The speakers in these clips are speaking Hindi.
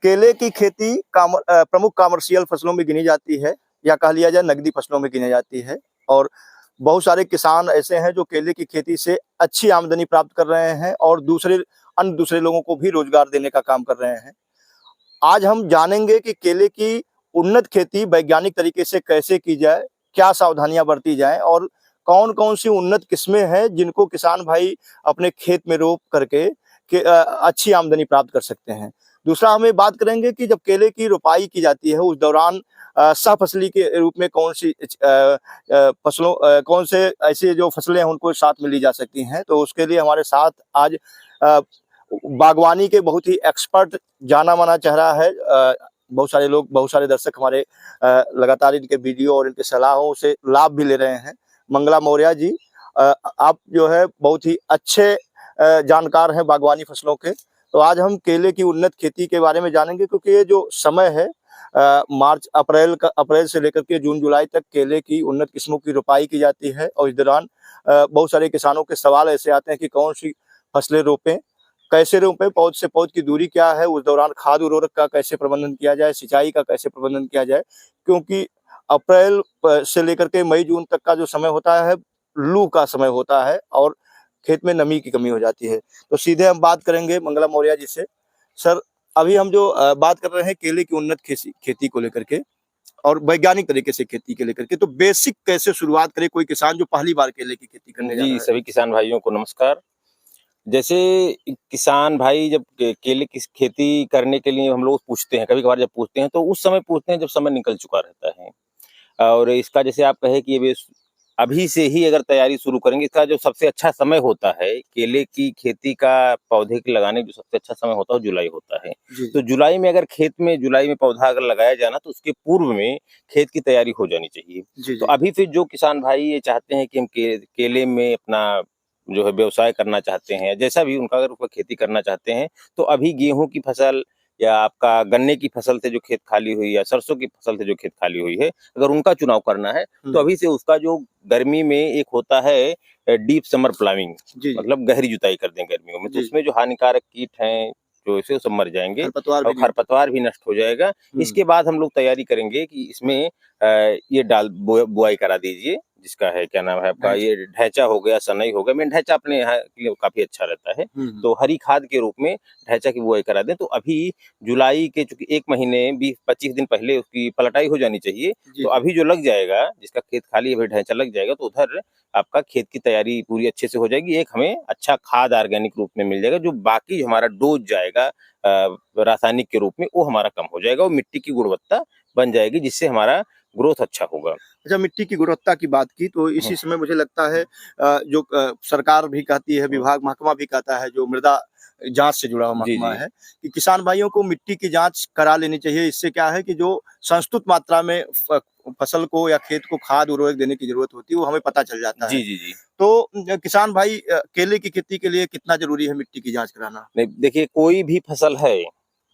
केले की खेती प्रमुख कॉमर्शियल फसलों में गिनी जाती है, या कह लिया जाए नकदी फसलों में गिनी जाती है। और बहुत सारे किसान ऐसे हैं जो केले की खेती से अच्छी आमदनी प्राप्त कर रहे हैं और दूसरे लोगों को भी रोजगार देने का काम कर रहे हैं। आज हम जानेंगे कि केले की उन्नत खेती वैज्ञानिक तरीके से कैसे की जाए, क्या सावधानियां बरती जाएं और कौन कौन सी उन्नत किस्में हैं जिनको किसान भाई अपने खेत में रोप करके अच्छी आमदनी प्राप्त कर सकते हैं। दूसरा, हमें बात करेंगे कि जब केले की रोपाई की जाती है उस दौरान सहफसली के रूप में कौन से ऐसी जो फसलें हैं उनको साथ में ली जा सकती हैं। तो उसके लिए हमारे साथ आज बागवानी के बहुत ही एक्सपर्ट जाना माना चेहरा है। बहुत सारे दर्शक हमारे लगातार इनके वीडियो और इनके सलाहों से लाभ भी ले रहे हैं। मंगला मौर्य जी, आप जो है बहुत ही अच्छे जानकार हैं बागवानी फसलों के। तो आज हम केले की उन्नत खेती के बारे में जानेंगे, क्योंकि ये जो समय है अप्रैल से लेकर के जून जुलाई तक केले की उन्नत किस्मों की रोपाई की जाती है। और इस दौरान बहुत सारे किसानों के सवाल ऐसे आते हैं कि कौन सी फसलें रोपें, कैसे रोपें, पौध से पौध की दूरी क्या है, उस दौरान खाद उर्वरक का कैसे प्रबंधन किया जाए, सिंचाई का कैसे प्रबंधन किया जाए। क्योंकि अप्रैल से लेकर के मई जून तक का जो समय होता है लू का समय होता है और खेत में नमी की कमी हो जाती है। तो सीधे हम बात करेंगे मंगला मौर्य जी से। सर, अभी हम जो बात कर रहे हैं केले की उन्नत खेती को लेकर के और वैज्ञानिक तरीके से खेती के लेकर के, तो बेसिक कैसे शुरुआत करे कोई किसान जो पहली बार केले की खेती करने जा रहा है? सभी किसान भाइयों को नमस्कार। जैसे किसान भाई जब केले की खेती करने के लिए हम लोग पूछते हैं, कभी कभार जब पूछते हैं तो उस समय पूछते हैं जब समय निकल चुका रहता है। और इसका जैसे आप कहे कि ये अभी से ही अगर तैयारी शुरू करेंगे, इसका जो सबसे अच्छा समय होता है केले की खेती का, पौधे के लगाने का जो सबसे अच्छा समय होता है जुलाई होता है। तो जुलाई में अगर जुलाई में पौधा अगर लगाया जाए ना, तो उसके पूर्व में खेत की तैयारी हो जानी चाहिए। तो अभी से जो किसान भाई ये चाहते हैं कि हम केले में अपना जो है व्यवसाय करना चाहते हैं, जैसा भी उनका अगर खेती करना चाहते हैं, तो अभी गेहूं की फसल या आपका गन्ने की फसल से जो खेत खाली हुई या सरसों की फसल से जो खेत खाली हुई है, अगर उनका चुनाव करना है तो अभी से उसका जो गर्मी में एक होता है डीप समर प्लाविंग, मतलब गहरी जुताई कर दें गर्मियों में, तो उसमें जो हानिकारक कीट हैं जो इसे सब मर जाएंगे और खरपतवार भी नष्ट हो जाएगा। इसके बाद हम लोग तैयारी करेंगे कि इसमें ये बुआई करा दीजिए, जिसका है क्या नाम है आपका, ये ढैंचा हो गया, सनई हो गया। ढैंचा अपने यहाँ के लिए काफी अच्छा रहता है, तो हरी खाद के रूप में ढैंचा की बुआई करा दें। तो अभी जुलाई के चूंकि 1 महीने 20-25 दिन पहले उसकी पलटाई हो जानी चाहिए। तो अभी जो लग जाएगा, जिसका खेत खाली है, ढैंचा लग जाएगा, तो उधर आपका खेत की तैयारी पूरी अच्छे से हो जाएगी। एक हमें अच्छा खाद ऑर्गेनिक रूप में मिल जाएगा, जो बाकी हमारा डोज जाएगा रासायनिक के रूप में, वो हमारा कम हो जाएगा और मिट्टी की गुणवत्ता बन जाएगी, जिससे हमारा ग्रोथ अच्छा होगा। अच्छा, मिट्टी की गुणवत्ता की बात की तो इसी समय मुझे लगता है जो सरकार भी कहती है, विभाग महकमा भी कहता है, जो मृदा जांच से जुड़ा हुआ महकमा है, कि किसान भाइयों को मिट्टी की जांच करा लेनी चाहिए। इससे क्या है कि जो संस्तुत मात्रा में फसल को या खेत को खाद उर्वरक देने की जरूरत होती है वो हमें पता चल जाता है। तो किसान भाई, केले की खेती के लिए कितना जरूरी है मिट्टी की जांच कराना? नहीं, देखिए, कोई भी फसल है,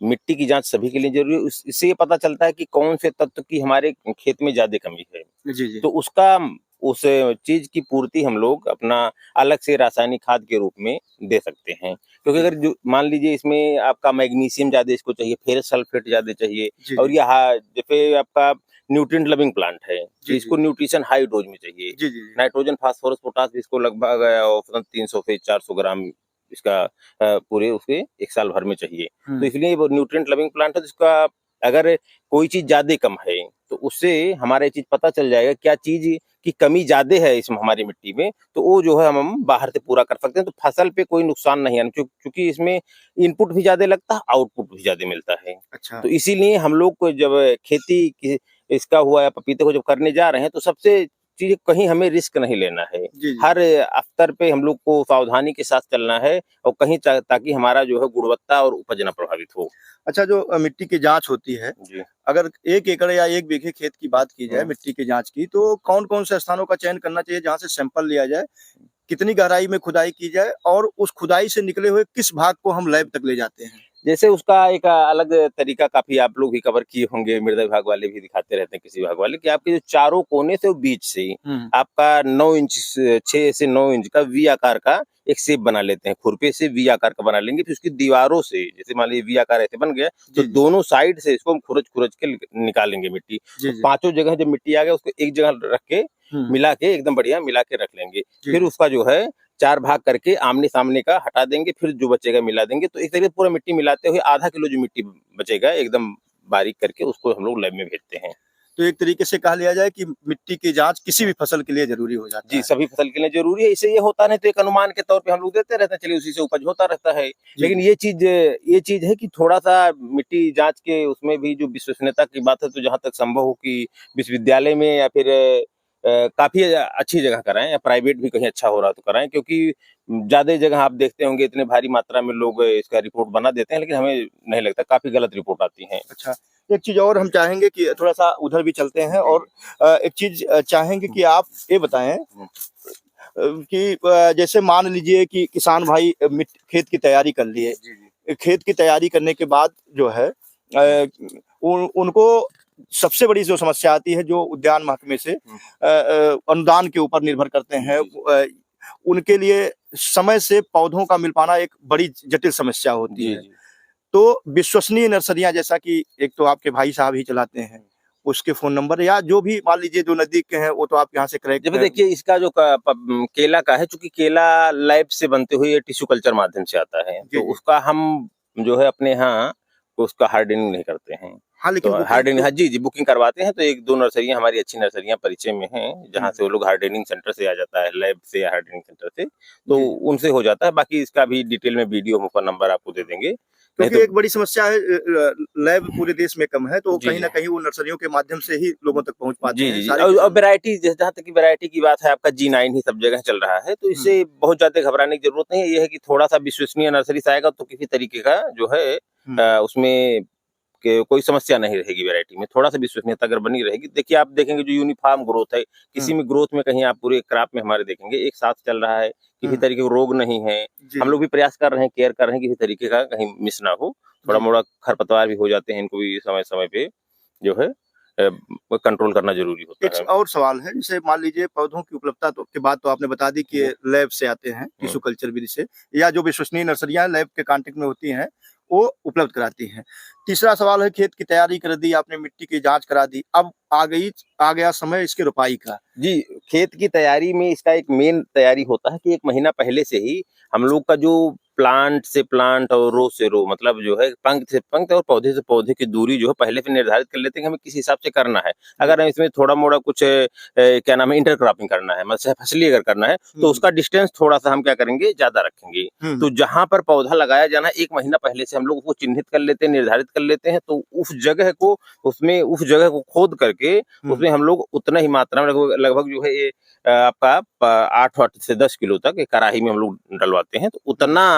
मिट्टी की जांच सभी के लिए जरूरी है। इससे ये पता चलता है कि कौन से तत्व की हमारे खेत में ज्यादा कमी है। तो उसका उस चीज की पूर्ति हम लोग अपना अलग से रासायनिक खाद के रूप में दे सकते हैं। क्योंकि अगर जो मान लीजिए इसमें आपका मैग्नीशियम ज्यादा इसको चाहिए, फेरस सल्फेट ज्यादा चाहिए, और यह जैसे आपका न्यूट्रिएंट लविंग प्लांट है, इसको न्यूट्रिशन हाई डोज में चाहिए। नाइट्रोजन, फास्फोरस, पोटास इसको लगभग 300 से 400 ग्राम इसका पूरे उसके 1 साल भर में चाहिए। तो इसलिए वो न्यूट्रिएंट लविंग प्लांट है, जिसका अगर कोई चीज ज्यादा कम है तो उससे हमारे चीज पता चल जाएगा क्या चीज की कमी ज्यादा है इसमें हमारी मिट्टी में, तो वो जो है हम बाहर से पूरा कर सकते हैं। तो फसल पे कोई नुकसान नहीं है, क्योंकि इसमें इनपुट भी ज्यादा लगता है, आउटपुट भी ज्यादा मिलता है। अच्छा। तो इसीलिए हम लोग को जब खेती इसका हुआ या पपीते को जब करने जा रहे हैं, तो सबसे चीज कहीं हमें रिस्क नहीं लेना है। हर स्तर पे हम लोग को सावधानी के साथ चलना है, और कहीं ताकि हमारा जो है गुणवत्ता और उपज न प्रभावित हो। अच्छा, जो मिट्टी की जांच होती है, अगर 1 एकड़ या 1 बीघे खेत की बात की जाए मिट्टी की जांच की, तो कौन कौन से स्थानों का चयन करना चाहिए जहां से सैंपल लिया जाए, कितनी गहराई में खुदाई की जाए और उस खुदाई से निकले हुए किस भाग को हम लैब तक ले जाते हैं? जैसे उसका एक अलग तरीका काफी आप लोग भी कवर किए होंगे, मृदा विभाग वाले भी दिखाते रहते हैं, किसी विभाग वाले, कि आपके जो चारों कोने से बीच से आपका 9 इंच 6 से 9 इंच का वी आकार का एक शेप बना लेते हैं, खुरपे से वी आकार का बना लेंगे, फिर उसकी दीवारों से जैसे मान लीजिए वी आकार ऐसे बन गया तो दोनों साइड से इसको हम खुरच के निकालेंगे मिट्टी। तो पांचों जगह जब मिट्टी आ गया उसको एक जगह रख के मिला के एकदम बढ़िया मिला के रख लेंगे। फिर उसका जो है 4 भाग करके आमने सामने का हटा देंगे, फिर जो बचेगा मिला देंगे। तो एक तरीके से पूरा मिट्टी मिलाते हुए आधा किलो जो मिट्टी बचेगा एकदम बारीक करके उसको हम लोग लैब में भेजते हैं। तो एक तरीके से कहा लिया जाए कि मिट्टी की जांच किसी भी फसल के लिए जरूरी हो जाती है। जी, सभी फसल के लिए जरूरी है। इससे ये होता नहीं तो एक अनुमान के तौर पे हम लोग देते रहते हैं, चलिए उसी से उपज होता रहता है। लेकिन ये चीज है कि थोड़ा सा मिट्टी जांच के उसमें भी जो विश्वसनीयता की बात है, तो जहां तक संभव हो कि विश्वविद्यालय में या फिर काफी अच्छी जगह कराएं या प्राइवेट भी कहीं अच्छा हो रहा तो कराएं, क्योंकि ज्यादा जगह आप देखते होंगे इतने भारी मात्रा में लोग इसका रिपोर्ट बना देते हैं, लेकिन हमें नहीं लगता, काफी गलत रिपोर्ट आती है। अच्छा, एक चीज और हम चाहेंगे कि थोड़ा सा उधर भी चलते हैं और एक चीज चाहेंगे कि आप ये बताएं कि जैसे मान लीजिए कि किसान भाई खेत की तैयारी कर लिए, खेत की तैयारी करने के बाद जो है उनको सबसे बड़ी जो समस्या आती है, जो उद्यान महकमे से अनुदान के ऊपर निर्भर करते हैं, उनके लिए समय से पौधों का मिल पाना एक बड़ी जटिल समस्या होती है। तो विश्वसनीय नर्सरियां, जैसा कि एक तो आपके भाई साहब ही चलाते हैं, उसके फोन नंबर या जो भी मान लीजिए जो नजदीक के हैं वो तो आप यहाँ से करेक्ट। जब देखिए इसका जो केला का है, चूंकि केला लैब से बनते हुए टिश्यू कल्चर माध्यम से आता है, तो उसका हम जो है अपने यहाँ उसका हार्डनिंग नहीं करते हैं। हाँ, लेकिन तो हार्डनिंग जी बुकिंग करवाते हैं। तो 1-2 नर्सरियां हमारी अच्छी नर्सरियां परिचय में हैं, जहां से वो लोग हार्डनिंग सेंटर से आ जाता है, लैब से या हार्डनिंग सेंटर से, तो उनसे हो जाता है। बाकी इसका भी डिटेल में वीडियो फोन नंबर आपको दे देंगे। क्योंकि तो एक बड़ी समस्या है, लैब पूरे देश में कम है, तो कहीं ना कहीं वो नर्सरियों के माध्यम से ही लोगों तक पहुंच पाते हैं। और वैरायटी, जहां तक की वैरायटी की बात है, आपका G9 ही सब जगह चल रहा है, तो इससे बहुत ज्यादा घबराने की जरूरत नहीं है। ये है कि थोड़ा सा विश्वसनीय नर्सरी से आएगा तो किसी तरीके का जो है उसमें कोई समस्या नहीं रहेगी। वैरायटी में थोड़ा सा विश्वसनीयता अगर बनी रहेगी, देखिए आप देखेंगे जो यूनिफॉर्म ग्रोथ है, किसी में ग्रोथ में कहीं आप पूरे क्रॉप में हमारे देखेंगे एक साथ चल रहा है, किसी तरीके का रोग नहीं है। हम लोग भी प्रयास कर रहे हैं, केयर कर रहे हैं, किसी तरीके का कहीं मिस ना हो। थोड़ा मोड़ा खरपतवार भी हो जाते हैं, इनको भी समय समय पे जो है कंट्रोल करना जरूरी होता है। एक और सवाल है, जैसे मान लीजिए पौधों की उपलब्धता के बाद तो आपने बता दी कि लैब से आते हैं, टिश्यू कल्चर विधि से, या जो विश्वसनीय नर्सरियां लैब के कांटेक्ट में होती हैं वो उपलब्ध कराती हैं। तीसरा सवाल है, खेत की तैयारी कर दी आपने, मिट्टी की जांच करा दी, अब आ गया समय इसके रोपाई का। जी, खेत की तैयारी में इसका एक मेन तैयारी होता है कि 1 महीना पहले से ही हम लोग का जो प्लांट से प्लांट और रो से रो, मतलब जो है पंक्ति से पंक्ति और पौधे से पौधे की दूरी जो है पहले से निर्धारित कर लेते हैं कि हमें किस हिसाब से करना है। अगर हम इसमें थोड़ा मोड़ा कुछ क्या नाम है इंटरक्रॉपिंग करना है, मतलब फसली अगर करना है, तो उसका डिस्टेंस थोड़ा सा हम क्या करेंगे, ज्यादा रखेंगे। तो जहां पर पौधा लगाया जाना 1 महीना पहले से हम लोग उसको चिन्हित कर लेते हैं, निर्धारित कर लेते हैं। तो उस जगह को खोद करके उसमें हम लोग उतना ही मात्रा में लगभग जो है ये आपका 8 से 10 किलो तक एक कड़ाही में हम लोग डलवाते हैं। तो उतना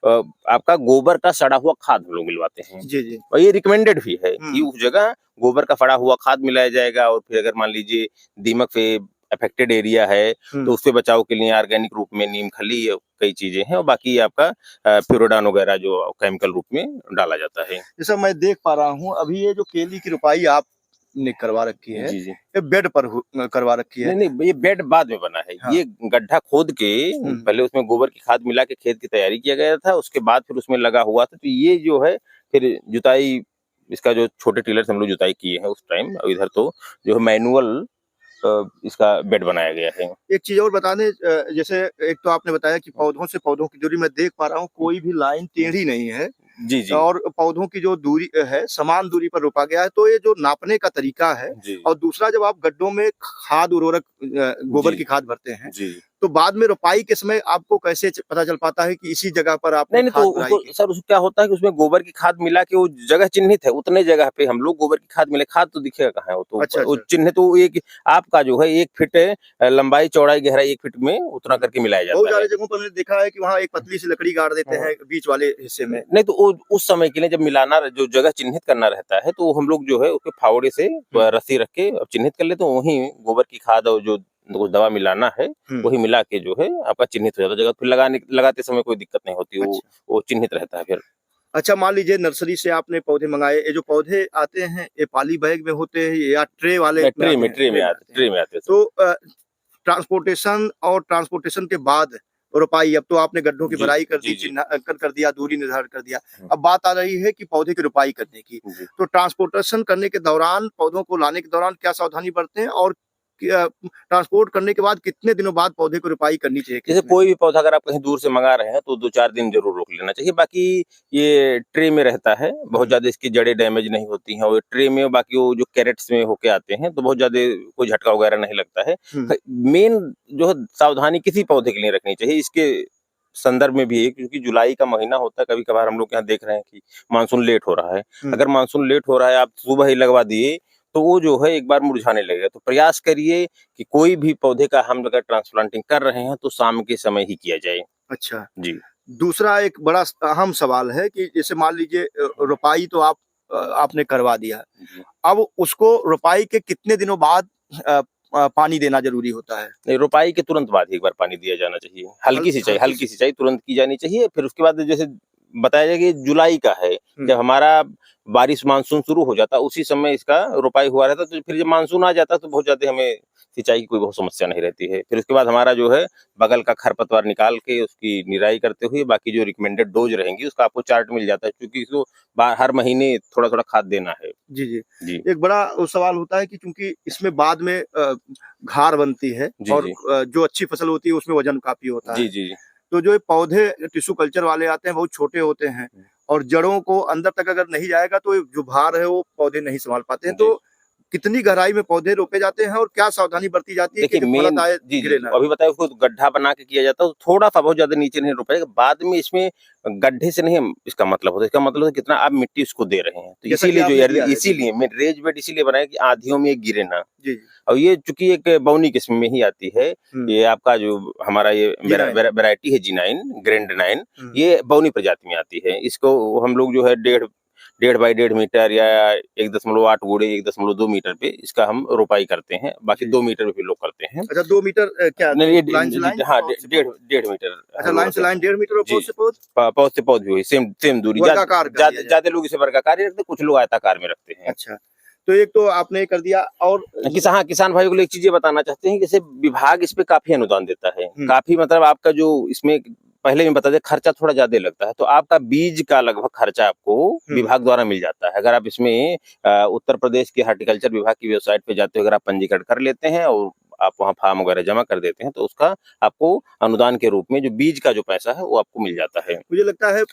आपका गोबर का सड़ा हुआ खाद हम लोग मिलवाते हैं। जी। और ये रिकमेंडेड भी है कि उस जगह गोबर का सड़ा हुआ खाद मिलाया जाएगा। और फिर अगर मान लीजिए दीमक पे अफेक्टेड एरिया है तो उससे बचाव के लिए ऑर्गेनिक रूप में नीम खली कई चीजें हैं, और बाकी आपका प्यूरोडान वगैरह जो केमिकल रूप में डाला जाता है। जैसा मैं देख पा रहा हूँ, अभी ये जो केली की रोपाई आपने करवा रखी है, जी ये बेड पर करवा रखी है। नहीं, ये बेड बाद में बना है। हाँ। ये गड्ढा खोद के पहले उसमें गोबर की खाद मिला के खेत की तैयारी किया गया था, उसके बाद फिर उसमें लगा हुआ था। तो ये जो है फिर जुताई, इसका जो छोटे टिलर से हम लोग जुताई किए हैं उस टाइम, इधर तो जो है मैनुअल इसका बेड बनाया गया है। एक चीज और बता दें, जैसे एक तो आपने बताया कि पौधों से पौधों की दूरी, मैं देख पा रहा हूँ कोई भी लाइन टेढ़ी नहीं है। जी। और पौधों की जो दूरी है समान दूरी पर रोपा गया है। तो ये जो नापने का तरीका है, और दूसरा जब आप गड्ढों में खाद उर्वरक गोबर की खाद भरते हैं, तो बाद में रोपाई के समय आपको कैसे पता चल पाता है कि इसी जगह पर आप नहीं तो सर क्या होता है कि उसमें गोबर की खाद मिला के वो जगह चिन्हित है, उतने जगह पे हम लोग गोबर की खाद मिले, खाद तो दिखेगा कहाँ है वो तो। अच्छा। वो चिन्हित तो एक आपका जो है 1 फीट लंबाई चौड़ाई गहराई 1 फीट में उतना करके मिलाया जाता है। बहुत सारी जगहों पर मैंने देखा है कि वहाँ एक पतली सी लकड़ी गाड़ देते हैं बीच वाले हिस्से में। नहीं तो उस समय के लिए जब मिलाना, जो जगह चिन्हित करना रहता है, तो हम लोग जो है उसके फावड़े से रस्सी रख के चिन्हित कर लेते हैं। वहीं गोबर की खाद और जो दवा मिलाना है वही मिला के जो है आपका चिन्हित हो जाता है जगह। फिर लगाते समय कोई दिक्कत नहीं होती। वो चिन्हित रहता है फिर। अच्छा, मान लीजिए नर्सरी से आपने पौधे मंगाए, ये जो पौधे आते हैं ये पॉली बैग में होते हैं या ट्रे वाले? ट्रे में आते हैं। तो ट्रांसपोर्टेशन के बाद रोपाई, अब तो आपने गड्ढों की जी, भराई कर दी, जी, जी। चिन्हांकन कर दिया, दूरी निर्धारित कर दिया। हुँ। अब बात आ रही है कि पौधे की रोपाई करने की। जी। तो ट्रांसपोर्टेशन करने के दौरान, पौधों को लाने के दौरान क्या सावधानी बरतें, और क्या ट्रांसपोर्ट करने के बाद कितने दिनों बाद पौधे को रोपाई करनी चाहिए खेत जैसे में? कोई भी पौधा अगर आप कहीं दूर से मंगा रहे हैं तो 2-4 दिन ज़रूर रोक लेना चाहिए। बाकी ये ट्रे में रहता है, बहुत हुँ, ज़्यादा इसकी जड़ें डैमेज नहीं होती हैं और ट्रे में बाकी वो जो कैरेट्स में होके आते हैं तो बहुत ज़्यादा कोई झटका वगैरह नहीं लगता है। हुँ, ख मेन जो है सावधानी किसी पौधे के लिए रखनी चाहिए, इसके संदर्भ में भी है क्योंकि जुलाई का महीना होता है, कभी-कभार हम लोग यहाँ देख रहे हैं कि मानसून लेट हो रहा है। हुँ, अगर मानसून लेट हो रहा है, आप सुबह ही लगवा दिए, तो वो जो है एक बार मुरझाने लगेगा। तो प्रयास करिए कि कोई भी पौधे का हम अगर ट्रांसप्लांटिंग कर रहे हैं तो शाम के समय ही किया जाए। अच्छा। जी। दूसरा एक बड़ा अहम सवाल है कि जैसे मान लीजिए रोपाई तो आपने करवा दिया। जी। अब उसको रोपाई के कितने दिनों बाद पानी देना ज़रूरी होता है? नहीं, रोपाई के तुरंत बाद ही एक बार पानी दिया जाना चाहिए। हल्की हल्की सी। सिंचाई तुरंत की जानी चाहिए। फिर उसके बाद जैसे बताया जाए कि जुलाई का है, हुँ, जब हमारा बारिश मानसून शुरू हो जाता है, उसी समय इसका रोपाई हुआ रहता है, तो फिर जब मानसून आ जाता है, तो बहुत ज़्यादा हमें सिंचाई की कोई बहुत समस्या नहीं रहती है। फिर उसके बाद हमारा जो है, बगल का खरपतवार निकाल के उसकी निराई करते हुए, बाकी जो रिकमेंडेड डोज़ रहेंगी, उसका आपको चार्ट मिल जाता है, क्योंकि इसको हर महीने थोड़ा-थोड़ा खाद देना है। जी, जी। जी। एक बड़ा सवाल होता है कि चूँकि इसमें बाद में घार बनती है, जी, और जी। जो अच्छी फसल होती है उसमें वज़न काफ़ी होता जी, है। जी, जी। तो जो ये पौधे टिश्यू कल्चर वाले आते हैं बहुत छोटे होते हैं, हुँ। और जड़ों को अंदर तक अगर नहीं जाएगा तो ये जो भार है वो पौधे नहीं सँभाल पाते हैं। जी। तो कितनी गहराई में पौधे रोपे जाते हैं और क्या सावधानी बरती जाती है कि देखिए जब मेन फलत आए जी, जी, गिरे जी। ना? अभी बताया उसको गड्ढा बना के किया जाता है, तो थोड़ा-सा बहुत ज़्यादा नीचे नहीं रोपाएगा, बाद में इसमें गड्ढे से नहीं इसका मतलब होता है, इसका मतलब है कितना आप मिट्टी उसको दे रहे हैं। तो जैसा कि इसीलिए जो आपने यार दिया है। जी, जी। इसीलिए मैं रेज़ बेड इसीलिए बनाया कि आँधियों में ये गिरे ना। जी, जी। और ये चूँकि एक बौनी किस्म में ही आती है, हुँ, ये आपका जो हमारा ये जी9। वैरायटी है जी9, ग्रैंड 9, हुँ, ये बौनी प्रजाति में आती है। इसको हम लोग जो है डेढ़ बाई डेढ़ मीटर या 1.8 गुणे 1.2 मीटर पे इसका हम रोपाई करते हैं, बाकी जी। 2 मीटर पे फिर लोग करते हैं। अच्छा, 2 मीटर क्या नहीं, ये लाइन से लाइन, हाँ, पौध से पौध? डेढ़ डेढ़ मीटर अच्छा, हम लोग लाइन से रखते लाइन हैं। 1.5 मीटर और जी, पौध से पौध? पौध से पौध भी वही सेम दूरी। वर्गाकार कर दिया जाए। ज़्यादा लोग इसे वर्गाकार ही रखते हैं, कुछ लोग आयताकार में रखते हैं। अच्छा, तो एक तो आपने कर दिया, और हाँ, किसान भाइयों को लिए एक चीज़ ये बताना चाहते हैं कि जैसे विभाग इस पे काफ़ी अनुदान देता है। हुँ, काफ़ी मतलब आपका जो इसमें पहले मैं बता दें, खर्चा थोड़ा ज़्यादा लगता है, तो आपका बीज का लगभग खर्चा आपको हुँ, विभाग द्वारा मिल जाता है। अगर आप इसमें उत्तर प्रदेश के हॉर्टिकल्चर विभाग की वेबसाइट पे जाते हो, अगर आप पंजीकरण कर लेते हैं और आप वहाँ फॉर्म वगैरह जमा कर देते हैं, तो उसका आपको अनुदान के रूप में जो बीज का जो पैसा है, वो आपको मिल जाता है। मुझे लगता है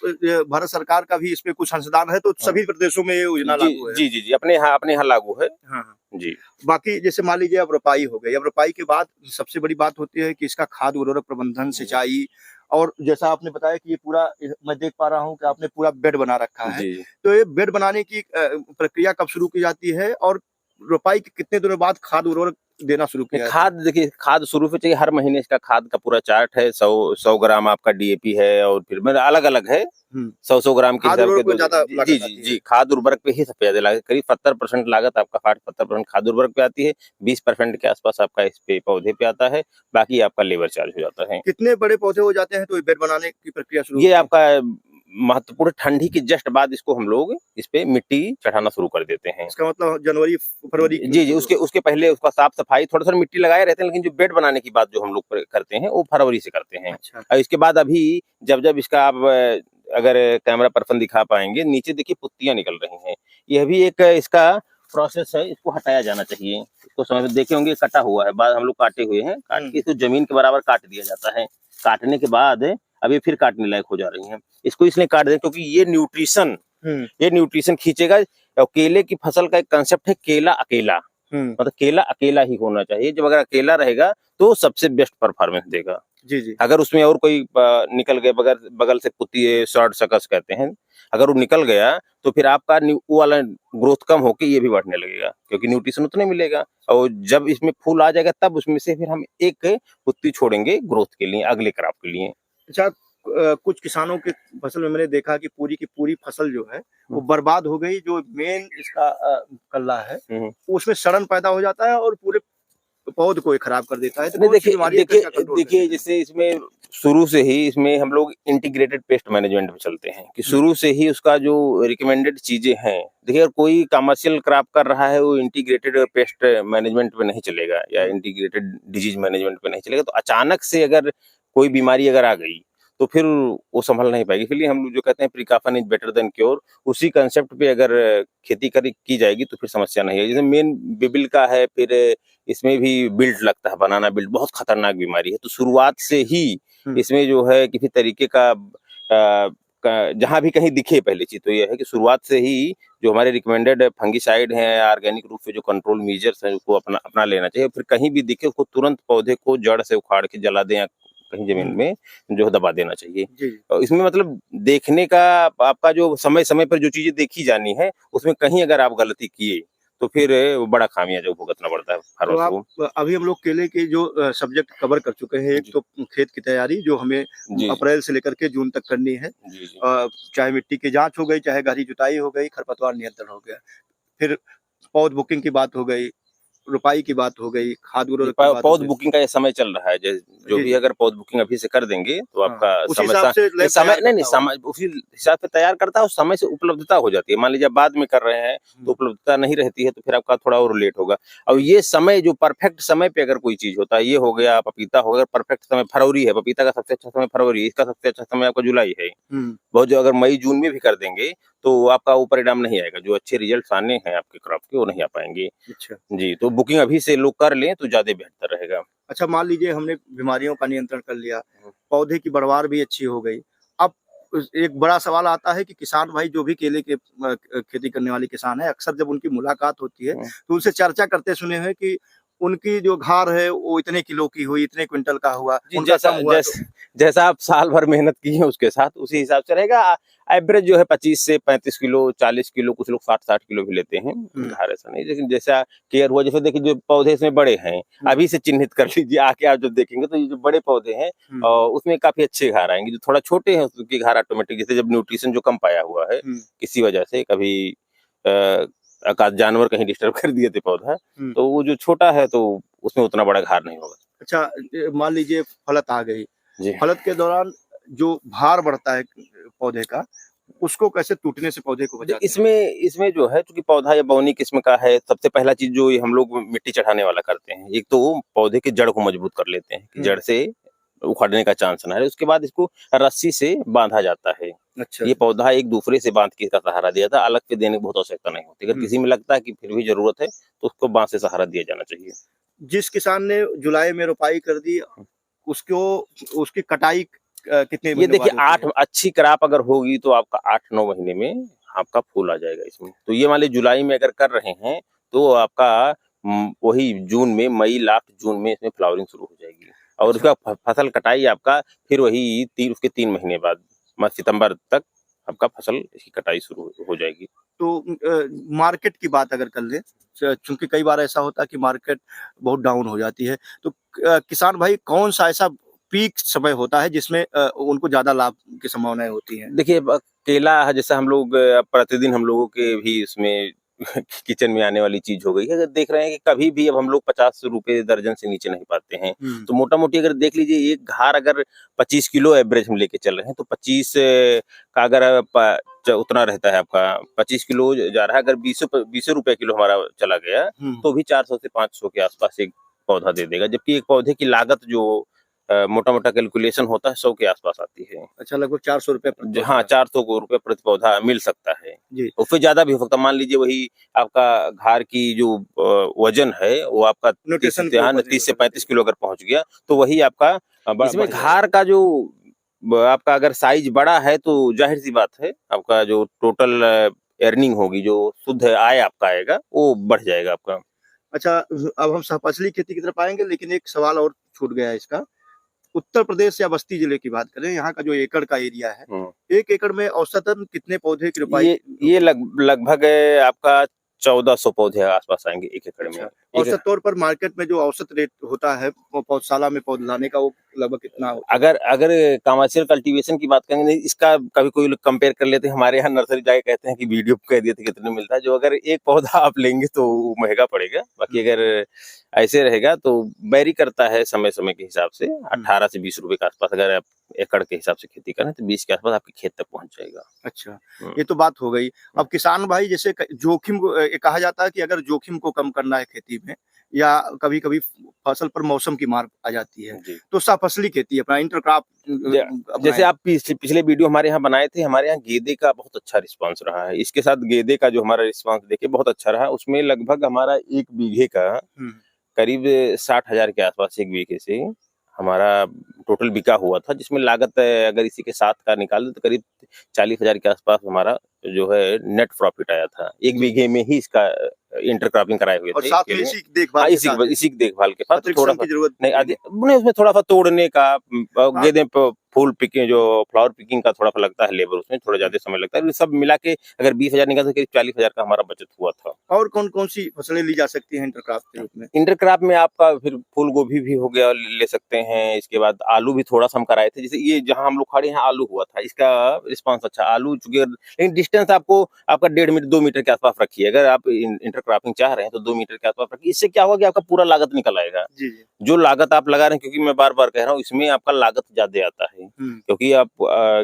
भारत सरकार का भी इसमें कुछ अंशदान है, तो हाँ। सभी प्रदेशों में ये योजना जी, लागू है। जी, जी, जी, अपने यहाँ लागू है। हाँ, हाँ। जी। बाकी जैसे मान लीजिए अब रोपाई हो गई, अब रोपाई के बाद सबसे बड़ी बात होती है कि इसका खाद उर्वरक प्रबंधन, जी, सिंचाई, और जैसा आपने बताया कि ये पूरा मैं देख पा रहा हूँ कि आपने पूरा बेड बना रखा है। जी। तो ये बेड बनाने की प्रक्रिया कब शुरू की जाती है, और रोपाई के कितने दिनों बाद खाद उर्वरक देना शुरू नहीं, किया जाता है? खाद देखिए, खाद शुरू से चाहिए, हर महीने इसका खाद का पूरा चार्ट है। 100 ग्राम आपका डीएपी है और फिर मतलब अलग-अलग है। हुँ, 100 ग्राम के खाद हिसाब के उर्वरक में दो ज़्यादा जी, लागत जी, आती है। जी, खाद उर्वरक पे ही सबसे ज़्यादा लागत, करीब 70% लागत आपका 60-70% खाद उर्वरक पे आती है, 20% के आसपास आपका इस पे पौधे पे आता है, बाकी आपका लेबर चार्ज हो जाता है। कितने बड़े पौधे हो जाते हैं तो ये बेड बनाने की प्रक्रिया शुरू ये होती है? आपका महत्वपूर्ण ठंडी के जस्ट बाद इसको हम लोग इस पे मिट्टी चढ़ाना शुरू कर देते हैं। इसका मतलब जनवरी, फरवरी की जी, जी, शुरू। उसके रहते उसका साफ-सफाई थोड़ा-थोड़ा मिट्टी लगाए रहते हैं, लेकिन जो बेड बनाने की बात जो हम लोग करते हैं, वो फरवरी से करते हैं। अच्छा। और इसके बाद अभी जब इसका आप अगर कैमरा पर्सन दिखा पाएँगे, नीचे देखिए पुत्तियाँ निकल रही हैं। यह भी एक इसका प्रोसेस है, इसको हटाया जाना चाहिए। इसको समय पे देखे होंगे कटा हुआ है, बाद हम लोग काटे हुए हैं, काट हुँ, के इसको ज़मीन के बराबर काट दिया जाता है। काटने के बाद अब ये फिर काटने लायक हो जा रही हैं। इसको इसलिए काट दें क्योंकि हुँ, ये न्यूट्रिशन खींचेगा। और केले की फसल का एक कांसेप्ट है केला अकेला, हुँ। मतलब केला अकेला ही होना चाहिए। जब अगर अकेला रहेगा तो सबसे बेस्ट परफॉर्मेंस देगा। जी, जी। अगर उसमें और कोई निकल गया, बगल बगल से पुत्ती शॉर्ट सकस कहते हैं, अगर वो निकल गया तो फिर आपका वो वाला ग्रोथ कम होके ये भी बढ़ने लगेगा, क्योंकि न्यूट्रिशन उतना मिलेगा। और जब इसमें फूल आ जाएगा तब उसमें से फिर हम एक पुत्ती छोड़ेंगे ग्रोथ के लिए, अगले क्रॉप के लिए। अच्छा, कुछ किसानों के फसल में मैंने देखा कि पूरी की पूरी फसल जो है वो हुँ। बर्बाद हो गई, जो मेन इसका कल्ला है, हुँ, हुँ। उसमें सड़न पैदा हो जाता है और पूरे पौध को ये खराब कर देता है। तो नहीं, कौन सी बीमारी है, फिर इसका कंट्रोल कैसे देखिए करें? जैसे इसमें शुरू से ही इसमें हम लोग इंटीग्रेटेड पेस्ट मैनेजमेंट पे चलते हैं कि हुँ, शुरू से ही उसका जो रिकमेंडेड चीजें हैं। देखिए, अगर कोई कमर्शियल क्रॉप कर रहा है वो इंटीग्रेटेड पेस्ट मैनेजमेंट पे नहीं चलेगा या हुँ, इंटीग्रेटेड डिजीज मैनेजमेंट पे नहीं चलेगा। तो अचानक से अगर कोई बीमारी अगर आ गई तो फिर वो संभल नहीं पाएगी। इसलिए हम लोग जो कहते हैं precaution is better than cure, उसी कंसेप्ट पे अगर खेती की जाएगी तो फिर समस्या नहीं है। जैसे मेन बिबिल का है, फिर इसमें भी बिल्ट लगता है, बनाना बिल्ट बहुत खतरनाक बीमारी है। तो शुरुआत से ही इसमें जो है किसी तरीके का जहां भी कहीं दिखे, पहली चीज तो यह है कि शुरुआत से ही जो हमारे रिकमेंडेड फंगिसाइड हैं, ऑर्गेनिक रूप से जो कंट्रोल मेजर्स हैं उसको अपना लेना चाहिए। फिर कहीं भी दिखे उसको तुरंत पौधे को जड़ से उखाड़ के जला दें या कहीं जमीन में जो है दबा देना चाहिए। और इसमें मतलब देखने का आपका जो समय समय पर जो चीजें देखी जानी है, उसमें कहीं अगर आप गलती किए तो फिर वो बड़ा खामियाजा भुगतना पड़ता है फार्मर्स को। तो अभी हम लोग केले के जो सब्जेक्ट कवर कर चुके हैं, एक तो खेत की तैयारी जो हमें अप्रैल से लेकर के जून तक करनी है, चाहे मिट्टी की जांच हो गई, चाहे गहरी जुताई हो गई, खरपतवार नियंत्रण हो गया, फिर पौध बुकिंग की बात हो गई, रुपाई की बात हो गई, खाद पौध बुकिंग का ये समय चल रहा है। जो भी अगर पौध बुकिंग अभी से कर देंगे तो आपका समय नहीं उसी हिसाब से तैयार करता है और समय से उपलब्धता हो जाती है। मान लीजिए बाद में कर रहे हैं तो उपलब्धता नहीं रहती है, तो फिर आपका थोड़ा और लेट होगा। और ये समय जो परफेक्ट समय पे अगर कोई चीज होता है, ये हो गया पपीता हो गया, परफेक्ट समय फरवरी है, पपीता का सबसे अच्छा समय फरवरी है, इसका सबसे अच्छा समय आपका जुलाई है। बहुत जो अगर मई जून में भी कर देंगे तो आपका वो परिणाम नहीं आएगा, जो अच्छे रिजल्ट आने हैं आपके क्रॉप के वो नहीं आ पाएंगे। अच्छा जी, तो बुकिंग अभी से लोग कर लें तो ज्यादा बेहतर रहेगा। अच्छा, मान लीजिए हमने बीमारियों का नियंत्रण कर लिया, पौधे की बढ़वार भी अच्छी हो गई, अब एक बड़ा सवाल आता है कि किसान भाई जो भी केले के खेती करने वाले किसान है, अक्सर जब उनकी मुलाकात होती है तो उनसे चर्चा करते सुने हैं कि उनकी जो घार है वो इतने किलो की हुई, इतने क्विंटल का हुआ, जैसा आप साल भर मेहनत की है उसके साथ उसी हिसाब से रहेगा। एवरेज जो है 25 से 35 किलो, 40 किलो, कुछ लोग 60-60 किलो भी लेते हैं, घार ऐसा नहीं। लेकिन जैसा केयर हुआ, जैसे देखिए जो पौधे इसमें बड़े हैं, अभी से चिन्हित कर लीजिए, आके आप जब देखेंगे तो ये जो बड़े पौधे हैं उसमें काफी अच्छे घार आएंगे। जो थोड़ा छोटे हैं उसकी घार ऑटोमेटिक, जैसे जब न्यूट्रिशन जो कम पाया हुआ है किसी वजह से, कभी जानवर कहीं डिस्टर्ब कर दिए थे पौधा, तो वो जो छोटा है तो उसमें उतना बड़ा घार नहीं होगा। अच्छा, मान लीजिए फलत आ गई, फलत के दौरान जो भार बढ़ता है पौधे का, उसको कैसे टूटने से पौधे को बचाते हैं? इसमें जो है, चूंकि पौधा ये बौनी किस्म का है, सबसे पहला चीज जो हम लोग मिट्टी चढ़ाने वाला करते हैं, एक तो पौधे की जड़ को मजबूत कर लेते हैं कि जड़ से उखड़ने का चांस ना है। उसके बाद इसको रस्सी से बांधा जाता है। अच्छा, ये पौधा एक दूसरे से बांध के इसका सहारा दिया था, अलग से देने की बहुत आवश्यकता नहीं होती। अगर किसी में लगता है कि फिर भी जरूरत है तो उसको बांध से सहारा दिया जाना चाहिए। जिस किसान ने जुलाई में रोपाई कर दी, उसकी कटाई कितने ये देखिए 8 अच्छी क्रॉप अगर होगी तो आपका 8-9 महीने में आपका फूल आ जाएगा इसमें। तो ये मान लीजिए जुलाई में अगर कर रहे हैं तो आपका वही जून में, मई लास्ट जून में इसमें फ्लावरिंग शुरू हो जाएगी। और उसका फसल कटाई आपका फिर वही उसके 3 महीने बाद सितंबर तक आपका फसल इसकी कटाई शुरू हो जाएगी। तो मार्केट की बात अगर कर ले, चूंकि कई बार ऐसा होता है कि मार्केट बहुत डाउन हो जाती है, तो किसान भाई कौन सा ऐसा पीक समय होता है जिसमें उनको ज्यादा लाभ की संभावनाएं होती हैं? देखिए केला जैसा हम लोग प्रतिदिन हम लोगों के भी इसमें किचन में आने वाली चीज हो गई है। अगर देख रहे हैं कि कभी भी अब हम लोग 50 रुपए दर्जन से नीचे नहीं पाते हैं, तो मोटा मोटी अगर देख लीजिए एक घार अगर 25 किलो एवरेज हम लेके चल रहे हैं तो 25 का अगर उतना रहता है आपका, 25 किलो जा रहा है, अगर 20 रुपए किलो हमारा चला गया तो भी 400 से 500 के आसपास एक पौधा दे देगा। जबकि एक पौधे की लागत जो मोटा मोटा कैलकुलेशन होता है 100 के आसपास आती है। अच्छा, लगभग 400 रुपए। हाँ, 400 रुपए प्रति पौधा मिल सकता है जी। उससे ज्यादा भी हो सकता है। मान लीजिए वही आपका घार की जो वजन है वो आपका 30 से 35 किलो अगर पहुंच गया तो वही आपका इसमें घार का जो आपका अगर साइज बड़ा है तो जाहिर सी बात है आपका जो टोटल अर्निंग होगी, जो शुद्ध आय आपका आएगा वो बढ़ जाएगा आपका। अच्छा, अब हम सहफसली खेती की तरफ आएंगे, लेकिन एक सवाल और छूट गया है इसका। उत्तर प्रदेश या बस्ती जिले की बात करें, यहाँ का जो एकड़ का एरिया है, 1 एकड़ में औसतन कितने पौधे की रोपाई? ये लगभग आपका 1400 पौधे आसपास आएंगे 1 एकड़ में। औसत तौर पर मार्केट में जो औसत रेट होता है पौधशाला में पौध लाने का, वो लगभग कितना होता है? अगर कमर्शियल कल्टीवेशन की बात करेंगे, इसका कभी कोई लोग कंपेयर कर लेते हैं, हमारे यहाँ नर्सरी जाके कहते हैं कि वीडियो कह दिए थे कितने मिलता है। जो अगर एक पौधा आप लेंगे तो महंगा पड़ेगा, बाकी अगर ऐसे रहेगा तो बैरी करता है समय समय के हिसाब से 18 से 20 रुपए के आसपास। अगर आप एकड़ के हिसाब से खेती करें तो 20 के आसपास आपके खेत तक पहुंच जाएगा। अच्छा, ये तो बात हो गई। अब किसान भाई जैसे जोखिम को कहा जाता है कि अगर जोखिम को कम करना है खेती में या कभी-कभी फसल पर मौसम की मार आ जाती है, जी। तो सफसली खेती अपना इंटरक्रॉप जैसे आप पिछले वीडियो हमारे यहाँ बनाए थे, हमारे यहाँ गेंदे का बहुत अच्छा रिस्पांस रहा है। इसके साथ गेंदे का जो हमारा रिस्पांस देखिए बहुत अच्छा रहा। उसमें लगभग हमारा 1 बीघे का करीब 60,000 के आसपास 1 बीघे से हमारा टोटल बिका हुआ था, जिसमें लागत अगर इसी के साथ का निकाल दे तो करीब 40,000 के आसपास हमारा जो है नेट प्रॉफिट आया था। 1 बीघे में ही इसका इंटरक्रॉपिंग कराए हुए और थे। साथ में इसी देखभाल के साथ इसी की देखभाल के साथ थोड़ा सा जरूरत नहीं, उसमें थोड़ा सा तोड़ने का गेंदे फूल पिकिंग जो फ्लावर पिकिंग का थोड़ा सा लगता है लेबर, उसमें थोड़ा ज्यादा समय लगता है। सब मिला के अगर 20,000 निकल तो करीब 40,000 का हमारा बचत हुआ था। और कौन-कौन सी फसलें ली जा सकती हैं इंटरक्रॉप के रूप में? इंटरक्रॉप में आपका फिर फूल गोभी भी हो गया, ले सकते हैं। इसके बाद आलू भी थोड़ा सा हम कराए थे। जैसे ये जहां हम लोग खड़े हैं आलू हुआ था, इसका रिस्पांस अच्छा। आलू चूंकि लेकिन डिस्टेंस आपको आपका 1.5 मीटर 2 मीटर के आसपास रखिए। अगर आप इंटरक्रॉपिंग चाह रहे हैं तो 2 मीटर के आसपास रखिए। इससे क्या होगा कि आपका पूरा लागत निकल आएगा। जी, जी। जो लागत आप लगा रहे हैं, क्योंकि मैं बार-बार कह रहा हूँ इसमें आपका लागत ज्यादा आता है, क्योंकि आप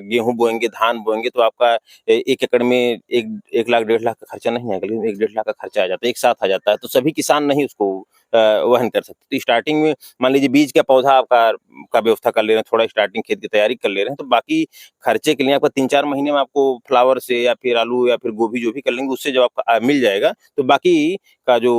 गेहूं बोएंगे, धान बोएंगे तो आपका 1 एकड़ में 1 लाख 1.5 लाख का खर्चा नहीं आएगा, लेकिन 1-1.5 लाख का खर्चा आ जाता है, एक साथ आ जाता है। तो सभी किसान नहीं उसको वहन कर सकते। तो स्टार्टिंग में मान लीजिए बीज का पौधा आपका व्यवस्था कर ले रहे हैं, थोड़ा स्टार्टिंग खेत की तैयारी कर ले रहे हैं, तो बाकी खर्चे के लिए आपका 3-4 महीने में आपको फ्लावर से या फिर आलू या फिर गोभी जो भी कर लेंगे उससे जब आपका मिल जाएगा तो बाकी का जो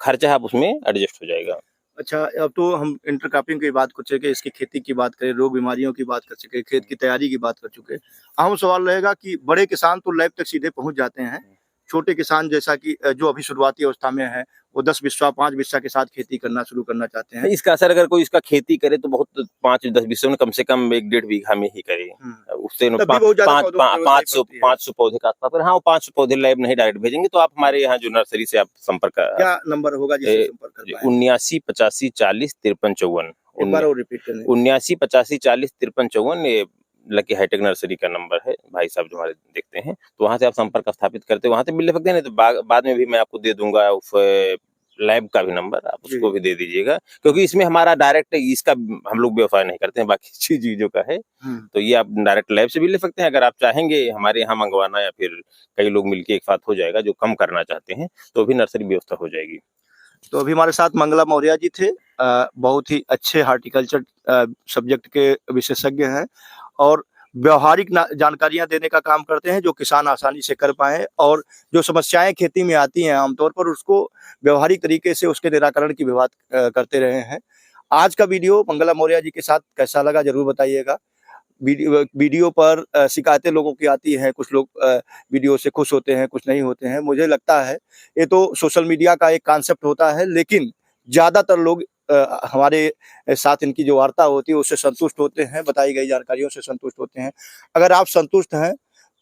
खर्चा है आप उसमें एडजस्ट हो जाएगा। अच्छा, अब तो हम इंटरक्रॉपिंग की बात कर चुके, इसकी खेती की बात करें, रोग बीमारियों की बात कर चुके, खेत की तैयारी की बात कर चुके। अहम सवाल रहेगा कि बड़े किसान तो लैब तक सीधे पहुंच जाते हैं, छोटे किसान जैसा कि जो अभी शुरुआती अवस्था में है वो 10 बिस्सा 5 बिस्सा के साथ खेती करना शुरू करना चाहते हैं। इसका असर अगर कोई इसका खेती करे तो बहुत 5-10 बिस्सों में कम से कम 1-1.5 बीघा में ही करे। उससे 500 पौधे का आसपास। हाँ, वो 500 पौधे लैब नहीं डायरेक्ट भेजेंगे तो आप हमारे यहाँ जो नर्सरी से आप संपर्क क्या नंबर होगा जिससे संपर्क कर पाएं? 79 85 40 53 54। एक बार और रिपीट करें। 79 85 40 53 54 ये लकी हाईटेक नर्सरी का नंबर है। भाई साहब जो हमारे देखते हैं, तो वहां से आप संपर्क स्थापित करते वहां से मिल सकते हैं। नहीं तो बाद में भी मैं आपको दे दूंगा लैब का भी नंबर, आप उसको भी दे दीजिएगा, क्योंकि इसमें हमारा डायरेक्ट इसका हम लोग व्यवसाय नहीं करते हैं, बाकी चीजों का है। तो ये आप डायरेक्ट लैब से भी ले सकते हैं। अगर आप चाहेंगे हमारे यहाँ मंगवाना या फिर कई लोग मिलके एक साथ हो जाएगा जो कम करना चाहते हैं तो भी नर्सरी व्यवस्था हो जाएगी। तो अभी हमारे साथ मंगला मौर्य जी थे, बहुत ही अच्छे हार्टिकल्चर सब्जेक्ट के विशेषज्ञ हैं और व्यवहारिक जानकारियां देने का काम करते हैं जो किसान आसानी से कर पाए और जो समस्याएं खेती में आती हैं आमतौर पर उसको व्यवहारिक तरीके से उसके निराकरण की बात करते रहे हैं। आज का वीडियो मंगला मौर्य जी के साथ कैसा लगा जरूर बताइएगा। वीडियो पर शिकायतें लोगों की आती हैं, कुछ लोग वीडियो से खुश होते हैं, कुछ नहीं होते हैं। मुझे लगता है ये तो सोशल मीडिया का एक कॉन्सेप्ट होता है, लेकिन ज़्यादातर लोग हमारे साथ इनकी जो वार्ता होती है उससे संतुष्ट होते हैं, बताई गई जानकारियों से संतुष्ट होते हैं। अगर आप संतुष्ट हैं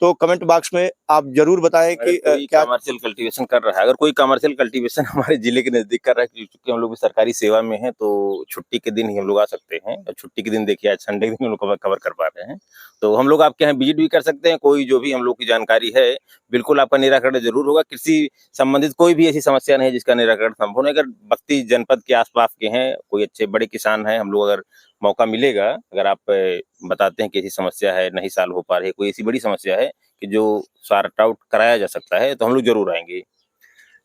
तो कमेंट बॉक्स में आप जरूर बताएं कि क्या कमर्शियल कल्टीवेशन कर रहा है। अगर कोई कमर्शियल कल्टीवेशन हमारे जिले के नजदीक कर रहा है, क्योंकि हम लोग भी सरकारी सेवा में हैं तो छुट्टी के दिन ही हम लोग आ सकते हैं। और छुट्टी के दिन देखिए आज संडे के दिन हम लोग कवर कर पा रहे हैं, तो हम लोग आपके यहाँ विजिट भी कर सकते हैं। कोई जो भी हम लोग की जानकारी है बिल्कुल आपका निराकरण जरूर होगा। कृषि संबंधित कोई भी ऐसी समस्या नहीं जिसका निराकरण संभव नहीं। अगर बस्ती जनपद के आसपास के हैं, कोई अच्छे बड़े किसान हैं, हम लोग अगर मौका मिलेगा, अगर आप बताते हैं कि ऐसी समस्या है नहीं सॉल्व हो पा रही है, कोई ऐसी बड़ी समस्या है कि जो सॉर्ट आउट कराया जा सकता है, तो हम लोग जरूर आएंगे।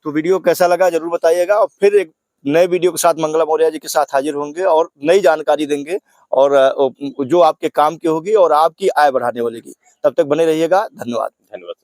तो वीडियो कैसा लगा जरूर बताइएगा और फिर एक नए वीडियो के साथ मंगला मौर्य जी के साथ हाजिर होंगे और नई जानकारी देंगे और जो आपके काम की होगी और आपकी आय बढ़ाने वाली की। तब तक बने रहिएगा। धन्यवाद। धन्यवाद।